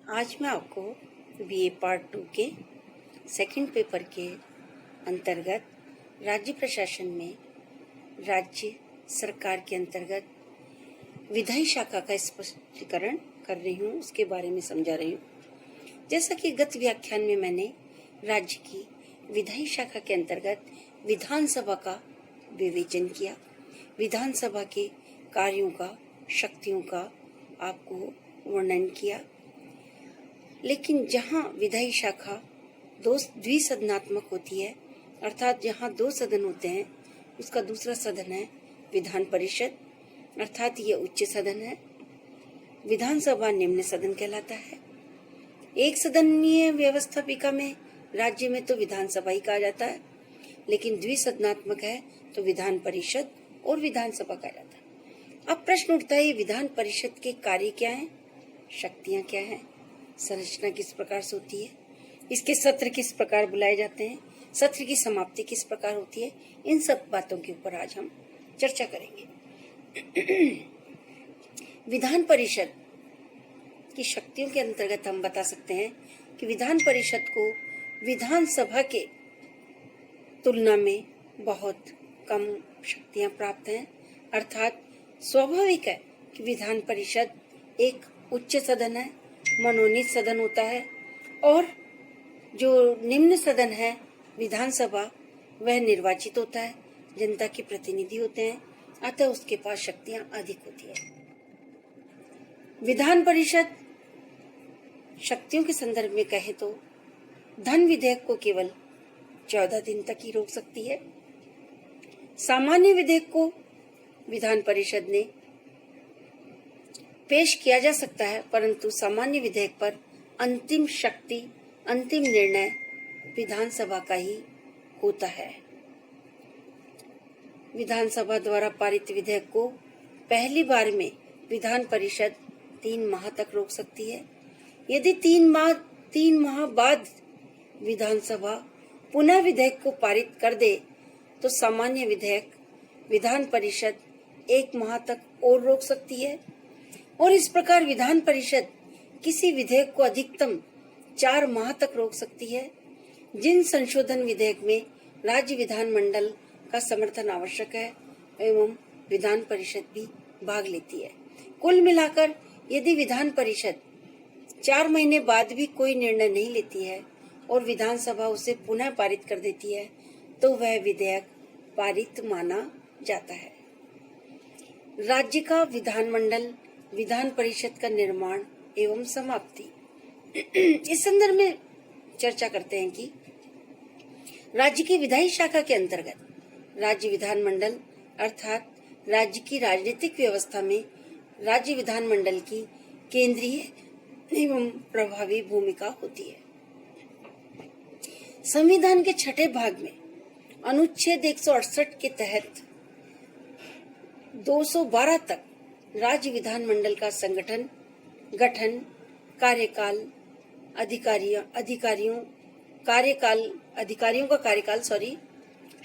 आज मैं आपको बीए पार्ट 2 के सेकंड पेपर के अंतर्गत राज्य प्रशासन में राज्य सरकार के अंतर्गत विधायी शाखा का स्पष्टीकरण कर रही हूँ, उसके बारे में समझा रही हूँ। जैसा कि गत व्याख्यान में मैंने राज्य की विधायी शाखा के अंतर्गत विधानसभा का विवेचन किया, विधानसभा के कार्यों का, शक्तियों का आपको वर्णन किया। लेकिन जहाँ विधायी शाखा द्विसदनात्मक होती है, अर्थात जहाँ दो सदन होते हैं, उसका दूसरा सदन है विधान परिषद, अर्थात ये उच्च सदन है। विधानसभा निम्न सदन कहलाता है। एक सदनीय व्यवस्थापिका में राज्य में तो विधानसभा ही कहा जाता है, लेकिन द्विसदनात्मक है तो विधान परिषद और विधानसभा कहा जाता है। अब प्रश्न उठता है, विधान परिषद के कार्य क्या हैं, शक्तियां क्या हैं, संरचना किस प्रकार से होती है, इसके सत्र किस प्रकार बुलाए जाते हैं, सत्र की समाप्ति किस प्रकार होती है, इन सब बातों के ऊपर आज हम चर्चा करेंगे। विधान परिषद की शक्तियों के अंतर्गत हम बता सकते हैं कि विधान परिषद को विधानसभा के तुलना में बहुत कम शक्तियां प्राप्त हैं, अर्थात स्वाभाविक है कि विधान परिषद एक उच्च सदन है, मनोनीत सदन होता है, और जो निम्न सदन है विधानसभा, वह निर्वाचित होता है, जनता के प्रतिनिधि होते हैं, अतः उसके पास शक्तियां अधिक होती है। विधान परिषद शक्तियों के संदर्भ में कहे तो धन विधेयक को केवल 14 दिन तक ही रोक सकती है। सामान्य विधेयक को विधान परिषद ने पेश किया जा सकता है, परंतु सामान्य विधेयक पर अंतिम शक्ति, अंतिम निर्णय विधानसभा का ही होता है। विधानसभा द्वारा पारित विधेयक को पहली बार में विधान परिषद 3 माह तक रोक सकती है। यदि 3 माह बाद विधानसभा पुनः विधेयक को पारित कर दे तो सामान्य विधेयक विधान परिषद 1 माह तक और रोक सकती है, और इस प्रकार विधान परिषद किसी विधेयक को अधिकतम 4 माह तक रोक सकती है। जिन संशोधन विधेयक में राज्य विधानमंडल का समर्थन आवश्यक है एवं विधान परिषद भी भाग लेती है। कुल मिलाकर यदि विधान परिषद 4 महीने बाद भी कोई निर्णय नहीं लेती है और विधानसभा उसे पुनः पारित कर देती है तो वह विधेयक पारित माना जाता है। राज्य का विधानमंडल, विधान परिषद का निर्माण एवं समाप्ति। इस संदर्भ में चर्चा करते हैं कि राज्य की विधायी शाखा के अंतर्गत राज्य विधानमंडल, अर्थात राज्य की राजनीतिक व्यवस्था में राज्य विधानमंडल की केंद्रीय एवं प्रभावी भूमिका होती है। संविधान के 6ठे भाग में अनुच्छेद 168 के तहत 212 तक राज्य विधानमंडल का संगठन, गठन, कार्यकाल, अधिकारियों का कार्यकाल,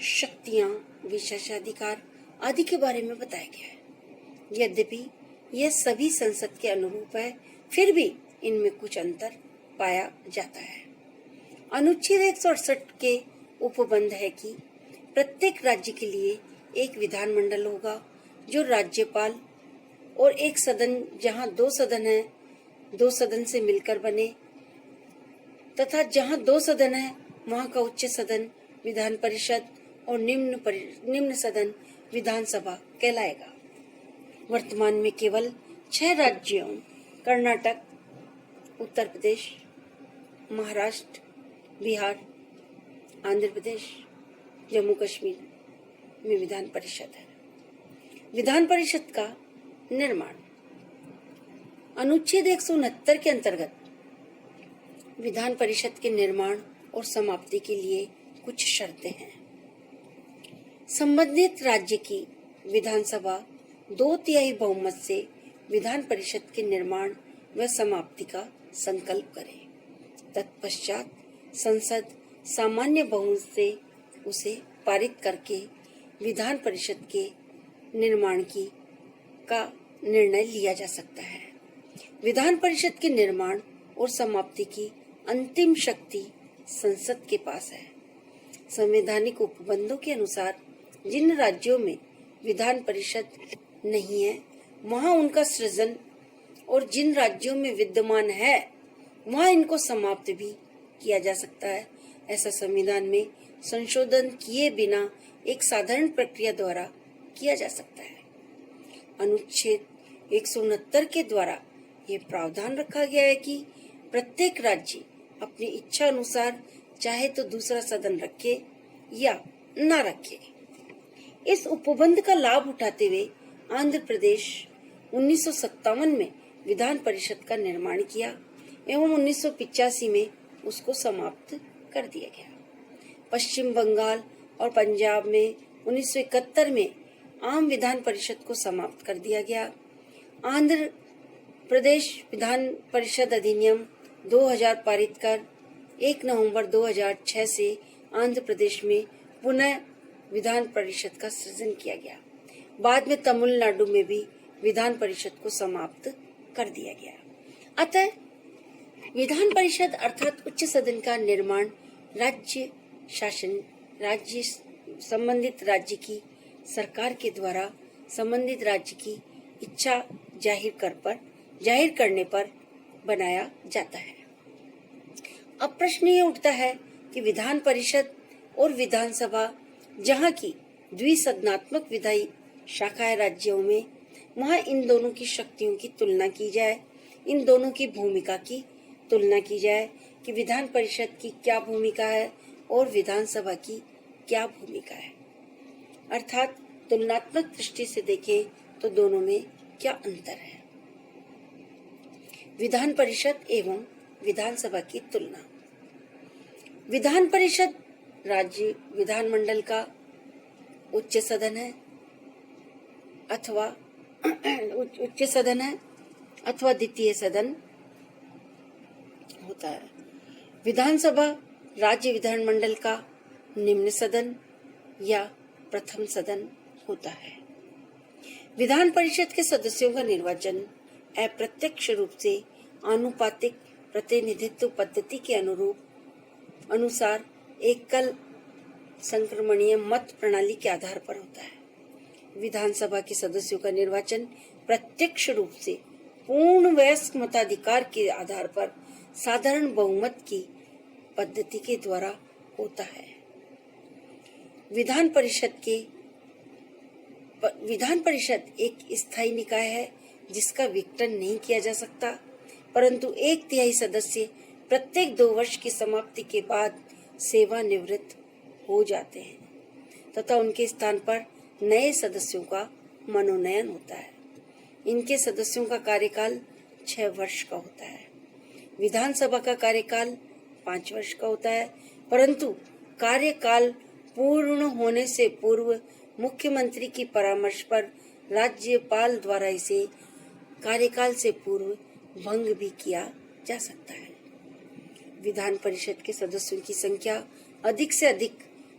शक्तियां, विशेषाधिकार आदि के बारे में बताया गया है। यद्यपि यह सभी संसद के अनुरूप है, फिर भी इनमें कुछ अंतर पाया जाता है। अनुच्छेद 168 के उपबंध है कि प्रत्येक राज्य के लिए एक विधानमंडल होगा जो राज्यपाल और एक सदन, जहां 2 सदन है, 2 सदन से मिलकर बने, तथा जहां 2 सदन है वहां का उच्च सदन विधान परिषद और निम्न सदन विधानसभा कहलाएगा। वर्तमान में केवल 6 राज्यों कर्नाटक, उत्तर प्रदेश, महाराष्ट्र, बिहार, आंध्र प्रदेश, जम्मू कश्मीर में विधान परिषद है। विधान परिषद का निर्माण। अनुच्छेद 169 के अंतर्गत विधान परिषद के निर्माण और समाप्ति के लिए कुछ शर्तें हैं। संबंधित राज्य की विधानसभा 2/3 बहुमत से विधान परिषद के निर्माण व समाप्ति का संकल्प करे। तत्पश्चात संसद सामान्य बहुमत से उसे पारित करके विधान परिषद के निर्माण का निर्णय लिया जा सकता है। विधान परिषद के निर्माण और समाप्ति की अंतिम शक्ति संसद के पास है। संवैधानिक उपबंधों के अनुसार जिन राज्यों में विधान परिषद नहीं है वहां उनका सृजन, और जिन राज्यों में विद्यमान है वहां इनको समाप्त भी किया जा सकता है। ऐसा संविधान में संशोधन किए बिना एक साधारण प्रक्रिया द्वारा किया जा सकता है। अनुच्छेद 169 के द्वारा ये प्रावधान रखा गया है कि प्रत्येक राज्य अपनी इच्छा अनुसार चाहे तो दूसरा सदन रखे या न रखे। इस उपबंध का लाभ उठाते हुए आंध्र प्रदेश 1957 में विधान परिषद का निर्माण किया एवं 1985 में उसको समाप्त कर दिया गया। पश्चिम बंगाल और पंजाब में 1971 में आम विधान परिषद को समाप्त कर दिया गया। आंध्र प्रदेश विधान परिषद अधिनियम 2000 पारित कर 1 नवंबर 2006 से आंध्र प्रदेश में पुनः विधान परिषद का सृजन किया गया। बाद में तमिलनाडु में भी विधान परिषद को समाप्त कर दिया गया। अतः विधान परिषद अर्थात उच्च सदन का निर्माण राज्य शासन, राज्य संबंधित राज्य की सरकार के द्वारा संबंधित राज्य की इच्छा जाहिर करने पर बनाया जाता है। अब प्रश्न ये उठता है कि विधान परिषद और विधानसभा जहाँ की द्विसदनात्मक विधायी शाखाएं राज्यों में, वहाँ इन दोनों की शक्तियों की तुलना की जाए, इन दोनों की भूमिका की तुलना की जाए कि विधान परिषद की क्या भूमिका है और विधानसभा की क्या भूमिका है। अर्थात तुलनात्मक दृष्टि से देखें तो दोनों में क्या अंतर है। विधान परिषद एवं विधानसभा की तुलना। विधान परिषद राज्य विधानमंडल का उच्च सदन है अथवा द्वितीय सदन होता है। विधानसभा राज्य विधानमंडल का निम्न सदन या प्रथम सदन होता है। विधान परिषद के सदस्यों का निर्वाचन अप्रत्यक्ष रूप से आनुपातिक प्रतिनिधित्व पद्धति के अनुसार एकल संक्रमणीय मत प्रणाली के आधार पर होता है। विधानसभा के सदस्यों का निर्वाचन प्रत्यक्ष रूप से पूर्ण वयस्क मताधिकार के आधार पर साधारण बहुमत की पद्धति के द्वारा होता है। विधान परिषद एक स्थायी निकाय है जिसका विघटन नहीं किया जा सकता, परंतु 1/3 सदस्य प्रत्येक 2 वर्ष की समाप्ति के बाद सेवानिवृत्त हो जाते हैं तथा उनके स्थान पर नए सदस्यों का मनोनयन होता है। इनके सदस्यों का कार्यकाल 6 वर्ष का होता है। विधानसभा का कार्यकाल 5 वर्ष का होता है, परंतु कार्यकाल पूर्ण होने से पूर्व मुख्यमंत्री की परामर्श पर राज्यपाल द्वारा इसे कार्यकाल से पूर्व भंग भी किया जा सकता है। विधान परिषद के सदस्यों की संख्या अधिक से अधिक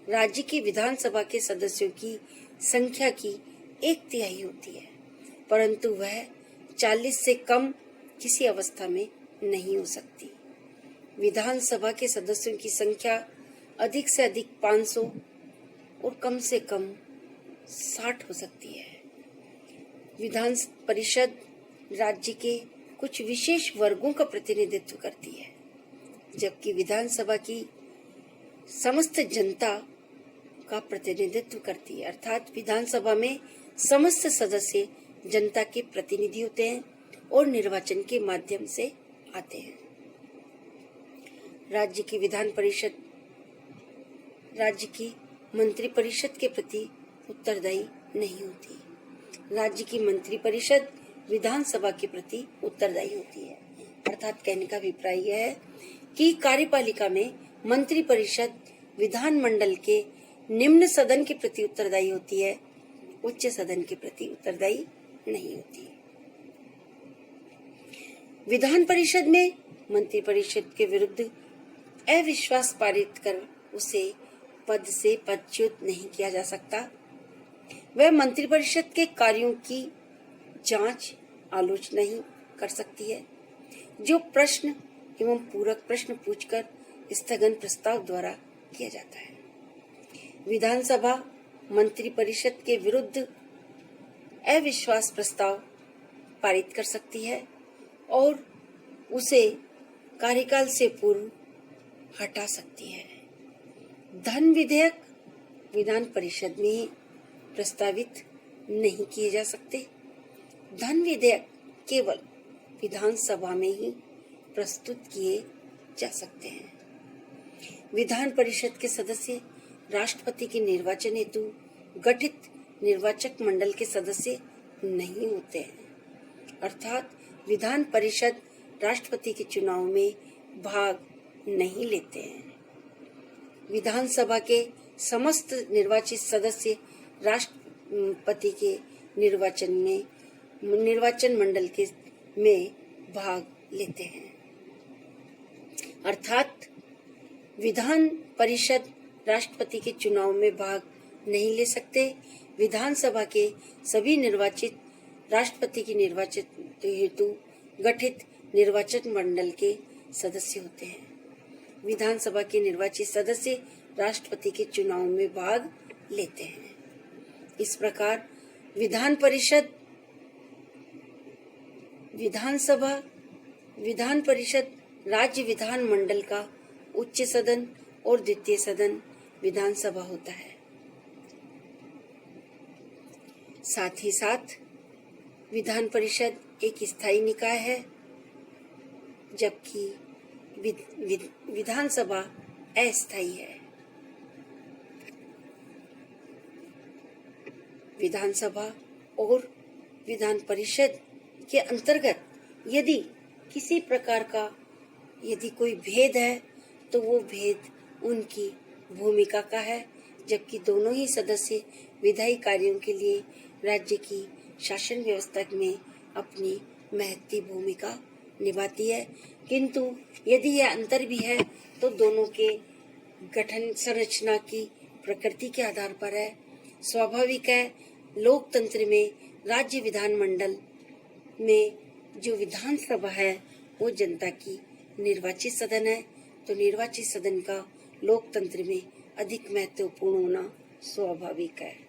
राज्य की विधानसभा के सदस्यों की संख्या की 1/3 होती है, परंतु वह 40 से कम किसी अवस्था में नहीं हो सकती। विधानसभा के सदस्यों की संख्या अधिक से अधिक 500 और कम से कम 60 हो सकती है। विधान परिषद राज्य के कुछ विशेष वर्गों का प्रतिनिधित्व करती है, जबकि विधानसभा की समस्त जनता का प्रतिनिधित्व करती है। अर्थात विधानसभा में समस्त सदस्य जनता के प्रतिनिधि होते हैं और निर्वाचन के माध्यम से आते हैं। राज्य की विधान परिषद राज्य की मंत्रिपरिषद के प्रति उत्तरदायी नहीं होती। राज्य की मंत्रिपरिषद विधानसभा के प्रति उत्तरदायी होती है। अर्थात कहने का अभिप्राय यह है कि कार्यपालिका में मंत्रिपरिषद विधानमंडल के निम्न सदन के प्रति उत्तरदायी होती है, उच्च सदन के प्रति उत्तरदायी नहीं होती। विधान परिषद में मंत्रिपरिषद के विरुद्ध अविश्वास पारित कर उसे पद से पदच्युत नहीं किया जा सकता। वह मंत्रिपरिषद के कार्यों की जांच आलोचना ही कर सकती है। जो प्रश्न एवं पूरक प्रश्न पूछकर स्थगन प्रस्ताव द्वारा किया जाता है। विधानसभा मंत्रिपरिषद के विरुद्ध अविश्वास प्रस्ताव पारित कर सकती है और उसे कार्यकाल से पूर्व हटा सकती है। धन विधेयक विधान परिषद में प्रस्तावित नहीं किए जा सकते। धन विधेयक केवल विधानसभा में ही प्रस्तुत किए जा सकते हैं। विधान परिषद के सदस्य राष्ट्रपति के निर्वाचन हेतु गठित निर्वाचक मंडल के सदस्य नहीं होते हैं, अर्थात विधान परिषद राष्ट्रपति के चुनाव में भाग नहीं लेते हैं। विधानसभा के समस्त निर्वाचित सदस्य राष्ट्रपति के निर्वाचन मंडल के में भाग लेते हैं, अर्थात विधान परिषद राष्ट्रपति के चुनाव में भाग नहीं ले सकते। विधानसभा के सभी निर्वाचित राष्ट्रपति की निर्वाचित हेतु गठित निर्वाचन मंडल के सदस्य होते हैं। विधानसभा के निर्वाचित सदस्य राष्ट्रपति के चुनाव में भाग लेते हैं। इस प्रकार विधान परिषद, विधानसभा, विधान परिषद राज्य विधान मंडल का उच्च सदन और द्वितीय सदन विधानसभा होता है। साथ ही साथ विधान परिषद एक स्थायी निकाय है, जबकि विधानसभा अस्थायी है। विधानसभा और विधान परिषद के अंतर्गत यदि किसी प्रकार का यदि कोई भेद है तो वो भेद उनकी भूमिका का है, जबकि दोनों ही सदस्य विधायी कार्यों के लिए राज्य की शासन व्यवस्था में अपनी महत्वपूर्ण भूमिका निभाती है। किंतु यदि यह अंतर भी है तो दोनों के गठन संरचना की प्रकृति के आधार पर है। स्वाभाविक है, लोकतंत्र में राज्य विधानमंडल में जो विधानसभा है वो जनता की निर्वाचित सदन है, तो निर्वाचित सदन का लोकतंत्र में अधिक महत्वपूर्ण होना स्वाभाविक है।